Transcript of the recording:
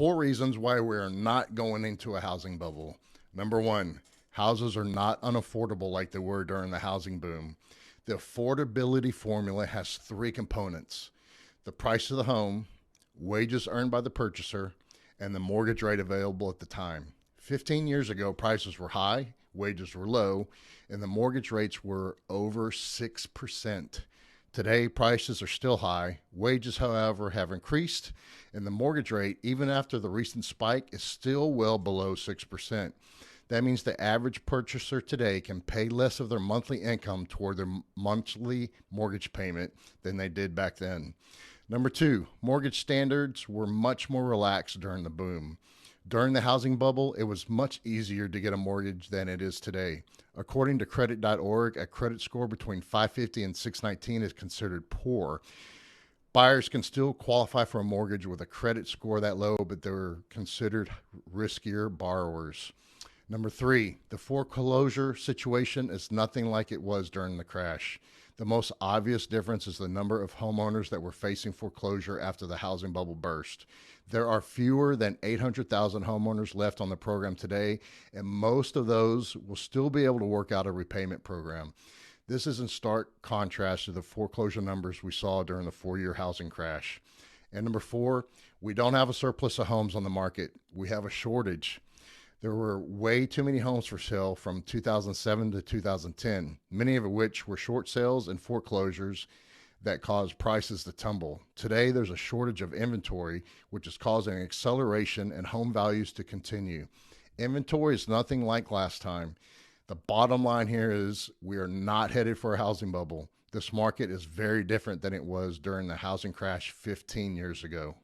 Four reasons why we are not going into a housing bubble. Number one, houses are not unaffordable like they were during the housing boom. The affordability formula has three components: the price of the home, wages earned by the purchaser, and the mortgage rate available at the time. 15 years ago, prices were high, wages were low, and the mortgage rates were over 6%. Today, prices are still high. Wages, however, have increased, and the mortgage rate, even after the recent spike, is still well below 6%. That means the average purchaser today can pay less of their monthly income toward their monthly mortgage payment than they did back then. Number two, mortgage standards were much more relaxed during the boom. During the housing bubble, it was much easier to get a mortgage than it is today. According to credit.org, a credit score between 550 and 619 is considered poor. Buyers can still qualify for a mortgage with a credit score that low, but they're considered riskier borrowers. Number three, the foreclosure situation is nothing like it was during the crash. The most obvious difference is the number of homeowners that were facing foreclosure after the housing bubble burst. There are fewer than 800,000 homeowners left on the program today, and most of those will still be able to work out a repayment program. This is in stark contrast to the foreclosure numbers we saw during the 4 year housing crash. And number four, we don't have a surplus of homes on the market, we have a shortage. There were way too many homes for sale from 2007 to 2010, many of which were short sales and foreclosures that caused prices to tumble. Today, there's a shortage of inventory, which is causing acceleration and home values to continue. Inventory is nothing like last time. The bottom line here is we are not headed for a housing bubble. This market is very different than it was during the housing crash 15 years ago.